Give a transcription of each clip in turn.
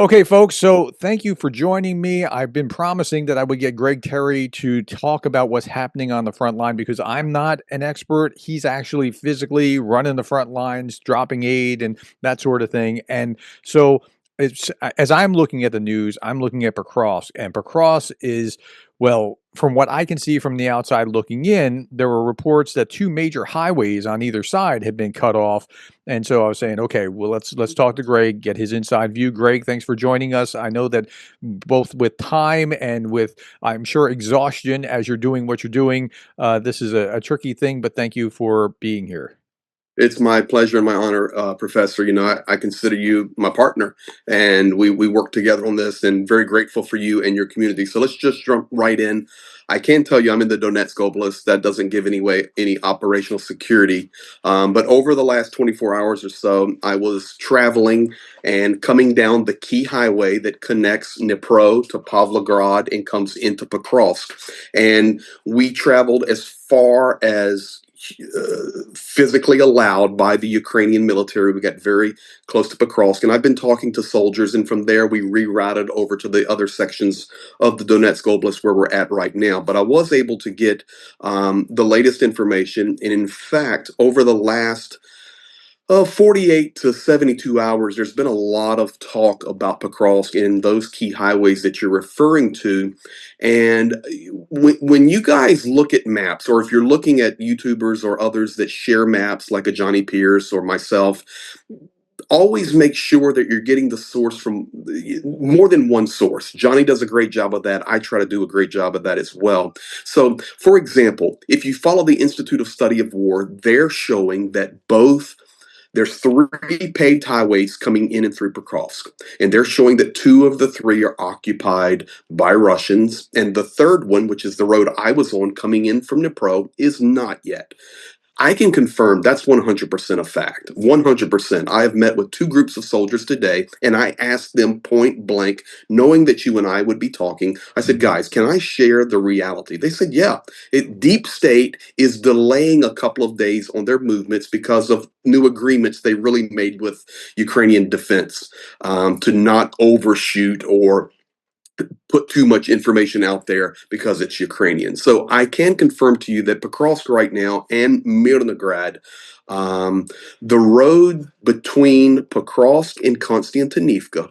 Okay, folks, so thank you for joining me. I've been promising that I would get Greg Terry to talk about what's happening on the front line because I'm not an expert. He's actually physically running the front lines, dropping aid, and that sort of thing. And so, as I'm looking at the news, I'm looking at Pokrovsk, and Pokrovsk is, well, from what I can see from the outside looking in, there were reports that two major highways on either side had been cut off. And so I was saying, okay, well, let's talk to Greg, get his inside view. Greg, thanks for joining us. I know that both with time and with, I'm sure, exhaustion as you're doing what you're doing, this is a tricky thing. But thank you for being here. It's my pleasure and my honor, Professor. I consider you my partner, and we work together on this, and very grateful for you and your community. So let's just jump right in. I can tell you I'm in the Donetsk Oblast. That doesn't give any operational security. But over the last 24 hours or so, I was traveling and coming down the key highway that connects Dnipro to Pavlograd and comes into Pokrovsk. And we traveled as far as physically allowed by the Ukrainian military. We got very close to Pokrovsk, and I've been talking to soldiers, and from there we rerouted over to the other sections of the Donetsk Oblast where we're at right now. But I was able to get the latest information, and in fact, over the last 48 to 72 hours, there's been a lot of talk about Pokrovsk and those key highways that you're referring to. And when you guys look at maps, or if you're looking at YouTubers or others that share maps, like a Johnny Pierce or myself, always make sure that you're getting the source from more than one source. Johnny does a great job of that. I try to do a great job of that as well. So, for example, if you follow the Institute of Study of War, they're showing that there's three paved highways coming in and through Pokrovsk, and they're showing that two of the three are occupied by Russians, and the third one, which is the road I was on coming in from Dnipro, is not yet. I can confirm that's 100% a fact. 100%. I have met with two groups of soldiers today, and I asked them point blank, knowing that you and I would be talking. I said, guys, can I share the reality? They said, yeah. Deep State is delaying a couple of days on their movements because of new agreements they really made with Ukrainian defense, to not overshoot or put too much information out there because it's Ukrainian. So I can confirm to you that Pokrovsk right now and Mirnograd, um, the road between Pokrovsk and Konstantinivka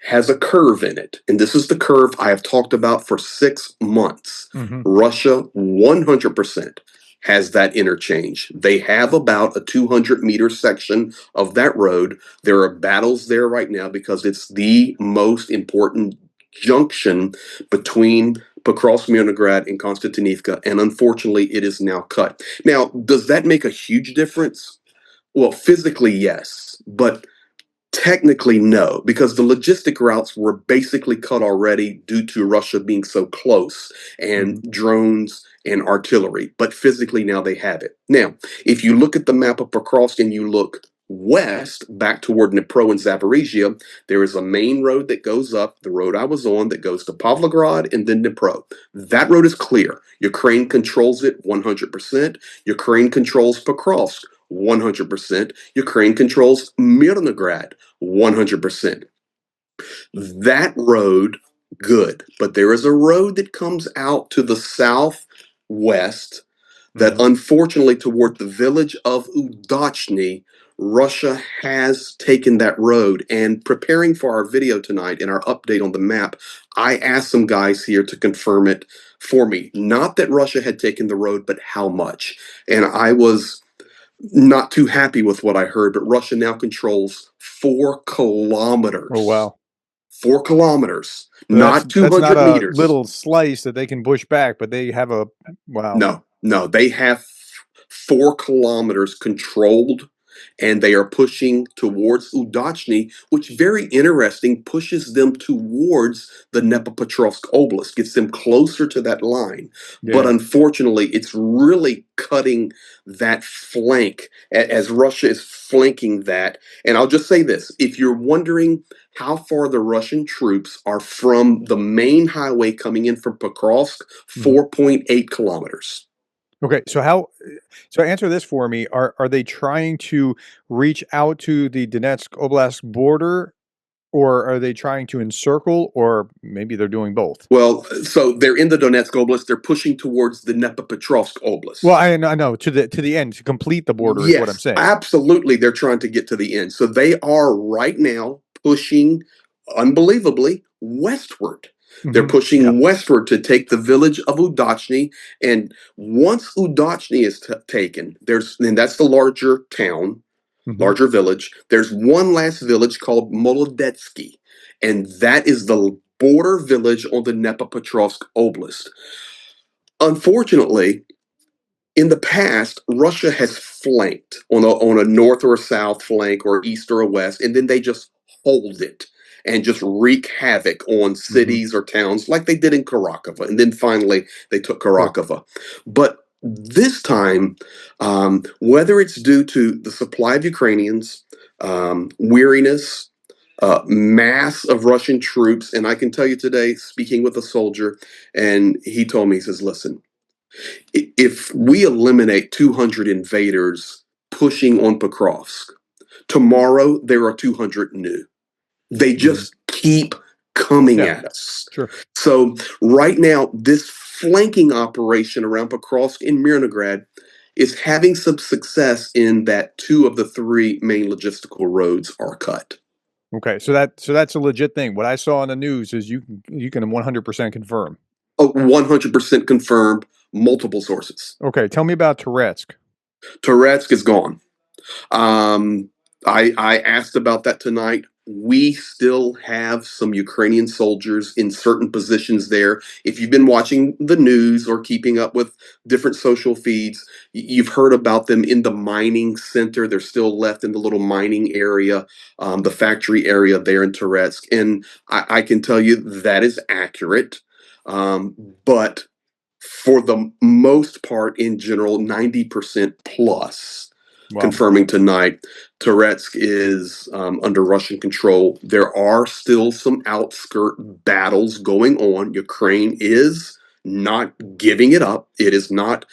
has a curve in it. And this is the curve I have talked about for 6 months. Hmm. Russia 100% has that interchange. They have about a 200-meter section of that road. There are battles there right now because it's the most important junction between Pokrovsk, Mirnograd, and Konstantinivka, and unfortunately, it is now cut. Now, does that make a huge difference? Well, physically, yes, but technically, no, because the logistic routes were basically cut already due to Russia being so close and Hmm. drones and artillery. But physically, now they have it. Now, if you look at the map of Pokrovsk and you look west back toward Dnipro and Zaporizhia, there is a main road that goes up, the road I was on, that goes to Pavlograd and then Dnipro. That road is clear. Ukraine controls it 100%. Ukraine controls Pokrovsk 100%. Ukraine controls Mirnograd 100%. That road, good. But there is a road that comes out to the southwest that, Hmm. unfortunately, toward the village of Udachny, Russia has taken that road. And preparing for our video tonight and our update on the map, I asked some guys here to confirm it for me. Not that Russia had taken the road, but how much. And I was not too happy with what I heard, but Russia now controls 4 kilometers. Oh, wow. 4 kilometers, So not that's not 200 a meters. little slice that they can push back, but they have a wow. No, no, they have 4 kilometers controlled, and they are pushing towards Udachny, which, very interesting, pushes them towards the Dnepropetrovsk Oblast, gets them closer to that line. But Yeah. unfortunately, it's really cutting that flank as Russia is flanking that. And I'll just say this, if you're wondering how far the Russian troops are from the main highway coming in from Pokrovsk, Mhm. 4.8 kilometers. Okay, so answer this for me. Are they trying to reach out to the Donetsk Oblast border? Or are they trying to encircle, or maybe they're doing both? Well, so they're in the Donetsk Oblast. They're pushing towards the Dnipropetrovsk Well, Oblast. I know to the end, to complete the border is what I'm Yes, saying. absolutely. They're trying to get to the end. So they are right now pushing unbelievably westward. They're Yeah. pushing westward to take the village of Udachny. And once Udachny is taken, and that's the larger town, Hmm. larger village. There's one last village called Molodetsky, and that is the border village on the Dnipropetrovsk Oblast. Unfortunately, in the past, Russia has flanked on a north or a south flank or east or a west, and then they just hold it and just wreak havoc on Hmm. cities or towns like they did in Karakova. And then finally, they took Sure. Karakova. But this time, whether it's due to the supply of Ukrainians, weariness, mass of Russian troops, and I can tell you today, speaking with a soldier, and he told me, he says, listen, if we eliminate 200 invaders pushing on Pokrovsk, tomorrow there are 200 new. They Hmm. just keep coming Yeah. at us. Sure. So right now, this flanking operation around Pokrovsk in Mirnograd is having some success in that two of the three main logistical roads are cut. Okay. So that's a legit thing. What I saw on the news is you can 100% confirm. Oh, 100% confirmed, multiple sources. Okay. Tell me about Toretsk. Toretsk is gone. Um, I asked about that tonight. We still have some Ukrainian soldiers in certain positions there. If you've been watching the news or keeping up with different social feeds, you've heard about them in the mining center. They're still left in the little mining area, the factory area there in Toretsk. And I can tell you that is accurate. Um, but for the most part, in general, 90% plus Wow. confirming tonight. Toretsk is under Russian control. There are still some outskirt battles going on. Ukraine is not giving it up. It is not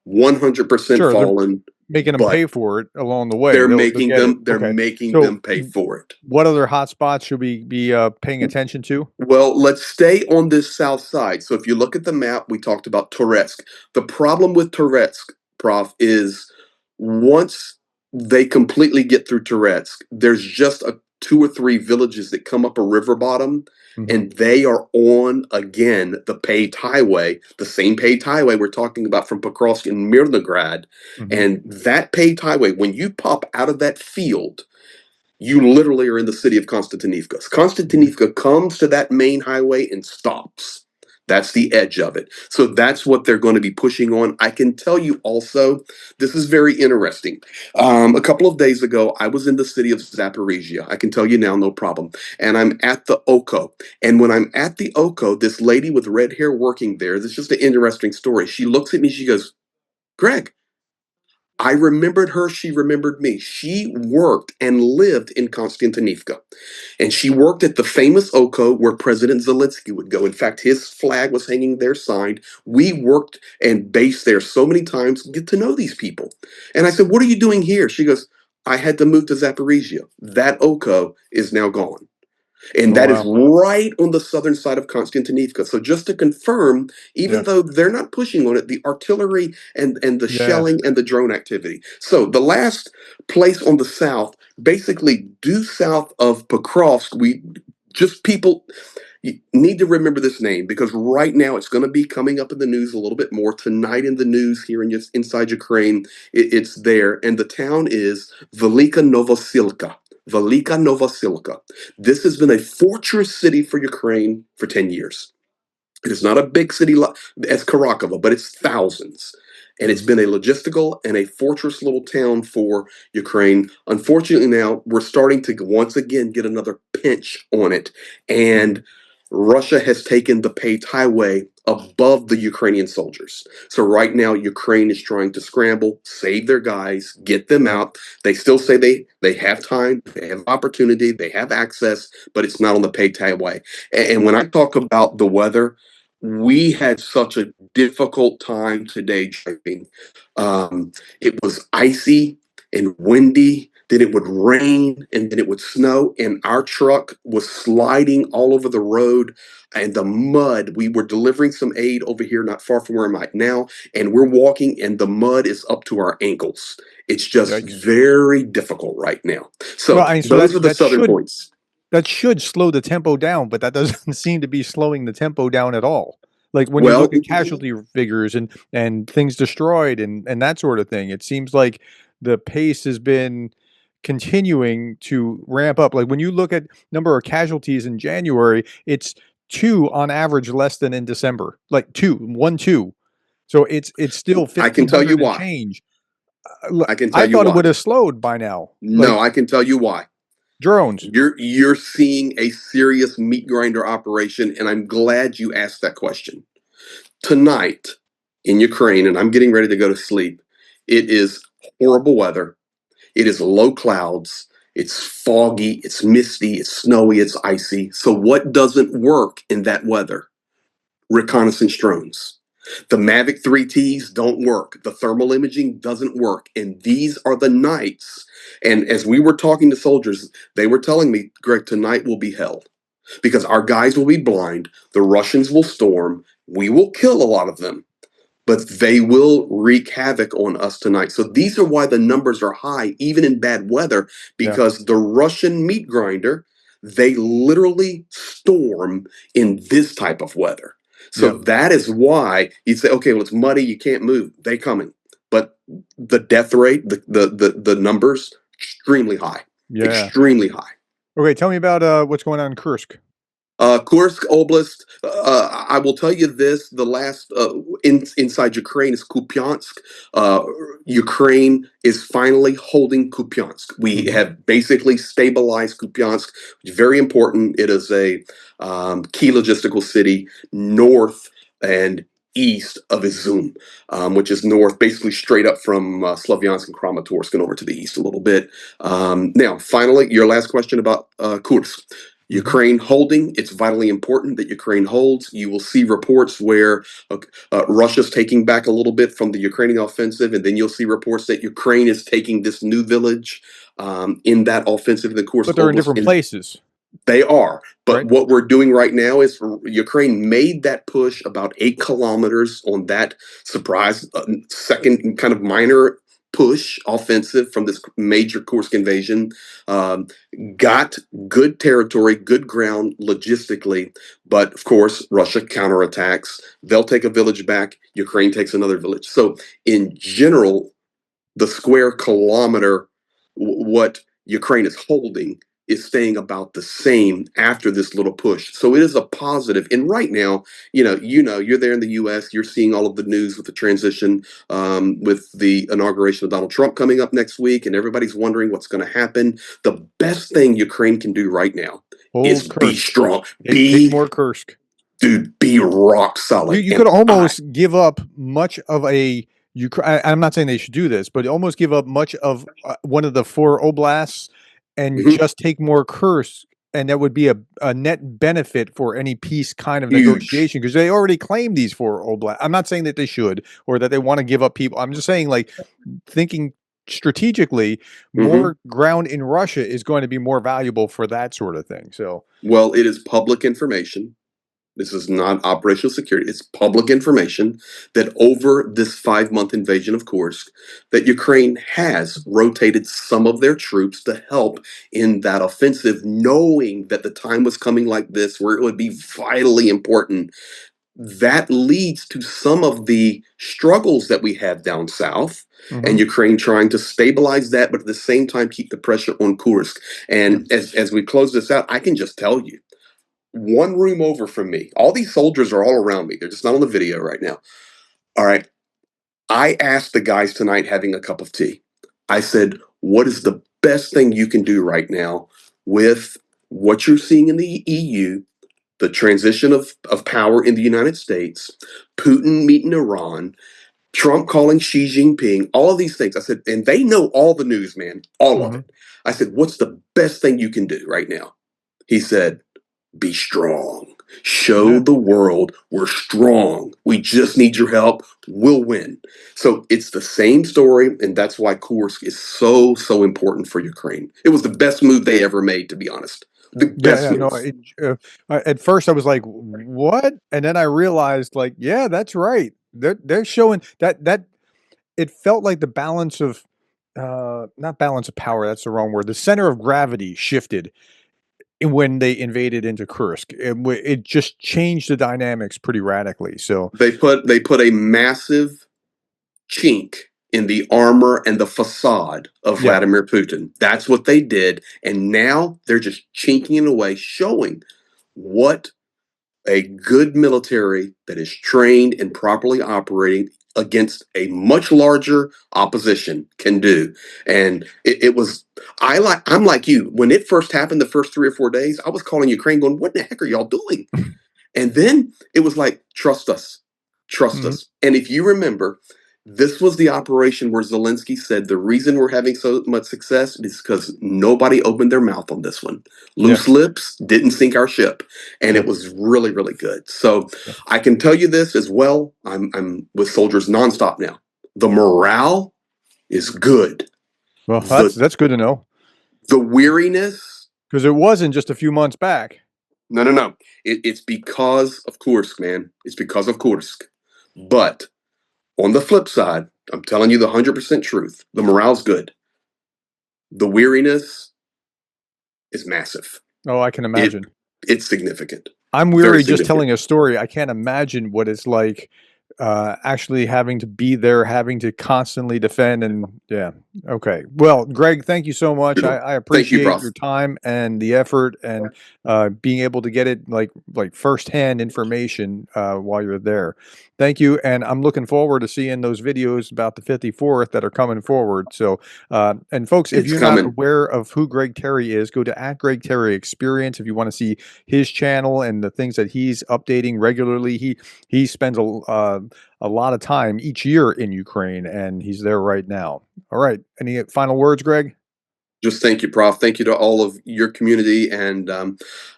100% Sure. They're fallen, making them but pay for it along the way. They'll get it. they're Okay. making So them pay for it. what other hotspots should we be paying attention to? Well, let's stay on this south side. So if you look at the map, we talked about Toretsk. The problem with Toretsk, Prof, is once they completely get through Toretsk, there's just two or three villages that come up a river bottom, Hmm. and they are on again the paved highway, the same paved highway we're talking about from Pokrovsk and Mirnograd. Hmm. And that paved highway, when you pop out of that field, you literally are in the city of Konstantinivka. Hmm. Konstantinivka comes to that main highway and stops. That's the edge of it. So that's what they're going to be pushing on. I can tell you also, this is very interesting. A couple of days ago, I was in the city of Zaporizhia. I can tell you now, no problem. And I'm at the Oko. And when I'm at the Oko, this lady with red hair working there, this is just an interesting story. She looks at me, she goes, Greg, I remembered her. She remembered me. She worked and lived in Konstantinivka. And she worked at the famous Oko where President Zelensky would go. In fact, his flag was hanging there signed. We worked and based there so many times, get to know these people. And I said, what are you doing here? She goes, I had to move to Zaporizhia. That Oko is now gone. And Oh that is wow. right on the southern side of Konstantinivka. So just to confirm, even Yeah. though they're not pushing on it, the artillery and the Yeah. shelling and the drone activity. So the last place on the south, basically due south of Pokrovsk, we just people you need to remember this name because right now it's going to be coming up in the news a little bit more tonight in the news here in just inside Ukraine. It's there, and the town is Velyka Novosilka. Velyka Novosilka. This has been a fortress city for Ukraine for 10 years. It is not a big city as Karakova, but it's thousands. And it's Hmm. been a logistical and a fortress little town for Ukraine. Unfortunately, now we're starting to once again get another pinch on it. Hmm. And Russia has taken the paved highway above the Ukrainian soldiers. So right now, Ukraine is trying to scramble, save their guys, get them Yeah. out. They still say they have time, they have opportunity, they have access, but it's not on the paved highway. And when I talk about the weather, we had such a difficult time today driving. It was icy and windy. then it would rain, and then it would snow, and our truck was sliding all over the road and the mud. We were delivering some aid over here, not far from where I'm at now, and we're walking, and the mud is up to our ankles. It's just Yikes. very difficult right now. Well, So I mean, so those are the southern points. that should slow the tempo down, but that doesn't seem to be slowing the tempo down at all. Like when you Well, look at casualty figures and things destroyed and that sort of thing, it seems like the pace has been continuing to ramp up. Like when you look at number of casualties in January, it's 2 on average less than in December. Like 2, 1, 2. So it's still I can tell you 1,500 and why. change. I can I tell you thought it why. would have slowed by now. Like No, I can tell you why. drones. You're seeing a serious meat grinder operation, and I'm glad you asked that question. Tonight in Ukraine, and I'm getting ready to go to sleep, it is horrible weather. It is low clouds. It's foggy. It's misty. It's snowy. It's icy. So, what doesn't work in that weather? Reconnaissance drones. The Mavic 3Ts don't work. The thermal imaging doesn't work. And these are the nights. And as we were talking to soldiers, they were telling me, Greg, tonight will be hell because our guys will be blind. The Russians will storm. We will kill a lot of them, but they will wreak havoc on us tonight. So these are why the numbers are high, even in bad weather, Yeah. because the Russian meat grinder, they literally storm in this type of weather. So Yeah. that is why you say, okay, well, it's muddy, you can't move. They coming. But the death rate, the numbers, extremely high. Yeah. Extremely high. Okay, tell me about what's going on in Kursk. Kursk Oblast. I will tell you this: the last inside Ukraine is Kupiansk. Uh, Ukraine is finally holding Kupiansk. We Hmm. have basically stabilized Kupiansk, which is very important. It is a key logistical city north and east of Izum, which is north, basically straight up from Slavyansk and Kramatorsk and over to the east a little bit. Now, finally, your last question about Kursk. Hmm. Ukraine holding, it's vitally important that Ukraine holds. You will see reports where Russia's taking back a little bit from the Ukrainian offensive, and then you'll see reports that Ukraine is taking this new village in that offensive in the Kursk But they're in Oblast. different And places, they are. But right? what we're doing right now is Ukraine made that push about 8 kilometers on that surprise second kind of minor push offensive from this major Kursk invasion. Um, got good territory, good ground logistically, but of course, Russia counterattacks. They'll take a village back. Ukraine takes another village. So, in general, the square kilometer, what Ukraine is holding is staying about the same after this little push. So it is a positive. And right now, you're there in the U.S. You're seeing all of the news with the transition, with the inauguration of Donald Trump coming up next week, and everybody's wondering what's going to happen. The best thing Ukraine can do right now is Hold be Kursk. strong, Take more Kursk. be rock solid. You could And almost give up much of a I'm not saying they should do this, but almost give up much of one of the 4 oblasts and mhm, just take more Kursk, and that would be a net benefit for any peace kind of huge. negotiation because they already claim these 4 oblasts. I'm not saying that they should or that they want to give up people. I'm just saying, like, thinking strategically, Mhm. more ground in Russia is going to be more valuable for that sort of thing. So, Well, it is public information. This is not operational security. It's public information that over this 5 month invasion of Kursk, that Ukraine has rotated some of their troops to help in that offensive, knowing that the time was coming like this where it would be vitally important. That leads to some of the struggles that we have down south, and mhm, Ukraine trying to stabilize that, but at the same time keep the pressure on Kursk. yeah. And as we close this out, I can just tell you, one room over from me, all these soldiers are all around me. They're just not on the video right now. All right. I asked the guys tonight having a cup of tea. I said, what is the best thing you can do right now with what you're seeing in the EU, the transition of power in the United States, Putin meeting Iran, Trump calling Xi Jinping, all of these things. I said, and they know all the news, man, all of Mhm. it. I said, what's the best thing you can do right now? He said, be strong. Show Yeah. the world we're strong. We just need your help. We'll win. So it's the same story, and that's why Kursk is so, so important for Ukraine. It was the best move they ever made, to be honest. The Yeah, best yeah, no, move. at first I was like, "What?" And then I realized, like, yeah, that's right. They're showing that it felt like the balance of, not balance of power, that's the wrong word. The center of gravity shifted when they invaded into Kursk. It just changed the dynamics pretty radically. So, They put a massive chink in the armor and the facade of yeah, Vladimir Putin. That's what they did. And now they're just chinking it away, showing what a good military that is trained and properly operating against a much larger opposition can do. And it was I'm like you. When it first happened the first 3 or 4 days, I was calling Ukraine going, what the heck are y'all doing? And then it was like, trust us, trust mhm, us. And if you remember, this was the operation where Zelensky said the reason we're having so much success is because nobody opened their mouth on this one. yeah, Loose lips didn't sink our ship, and yeah, it was really, really good. So yeah. I can tell you this as well. I'm with soldiers nonstop now. The morale is good. Well, The that's good to know the weariness, because it wasn't just a few months back. no, no, no. It's because of Kursk, man. It's because of Kursk. But on the flip side, I'm telling you the 100% truth. The morale's good. The weariness is massive. Oh, I can It imagine. it's significant. I'm Very weary just significant. telling a story. I can't imagine what it's like, actually having to be there, having to constantly defend and yeah. Okay. Well, Greg, thank you so much. I Thank you, appreciate Prof. your time and the effort and being able to get it like firsthand information while you're there. Thank you, and I'm looking forward to seeing those videos about the 54th that are coming forward. So, and folks, if It's you're not coming. aware of who Greg Terry is, go to @GregTerryExperience if you want to see his channel and the things that he's updating regularly. He spends a lot of time each year in Ukraine, and he's there right now. All right. Any final words, Greg? Just thank you, Prof. Thank you to all of your community, and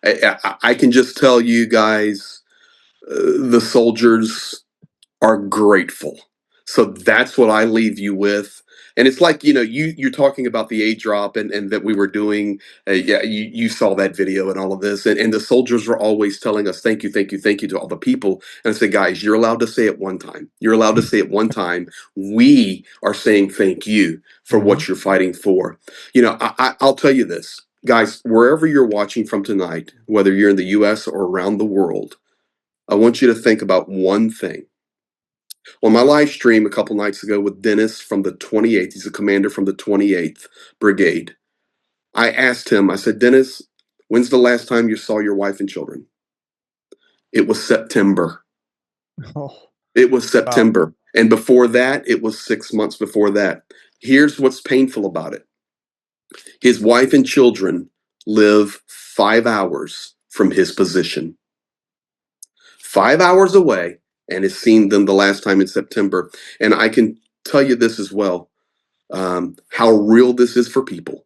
I can just tell you guys, the soldiers are grateful. So that's what I leave you with. And it's like, you're talking about the aid drop and that we were doing. Yeah, you saw that video and all of this. And the soldiers were always telling us, thank you, thank you, thank you to all the people. And I said, guys, you're allowed to say it one time. You're allowed to say it one time. We are saying thank you for Mhm. what you're fighting for. I'll tell you this, guys, wherever you're watching from tonight, whether you're in the US or around the world, I want you to think about one thing. On my live stream a couple nights ago with Dennis from the 28th, he's a commander from the 28th Brigade. I asked him, I said, Dennis, when's the last time you saw your wife and children? It was September. Oh, It was wow. September. And before that, it was 6 months before that. Here's what's painful about it: his wife and children live 5 hours from his position, 5 hours away, and has seen them the last time in September. And I can tell you this as well, how real this is for people.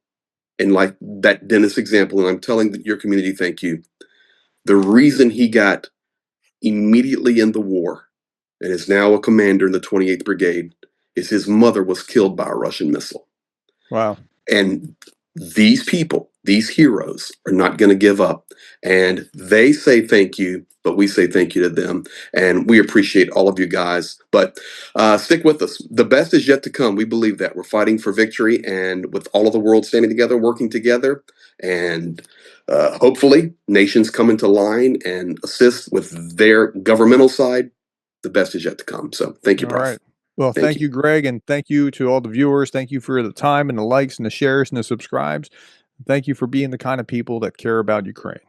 And like that Dennis example, and I'm telling your community, thank you. The reason he got immediately in the war and is now a commander in the 28th Brigade is his mother was killed by a Russian missile. Wow. And these people, these heroes, are not going to give up. And they say thank you, but we say thank you to them. And we appreciate all of you guys. But stick with us. The best is yet to come. We believe that. We're fighting for victory. And with all of the world standing together, working together, and hopefully nations come into line and assist with their governmental side, the best is yet to come. So thank you, All Prof. right. Well, Thank thank you. you, Greg, and thank you to all the viewers. Thank you for the time and the likes and the shares and the subscribes. Thank you for being the kind of people that care about Ukraine.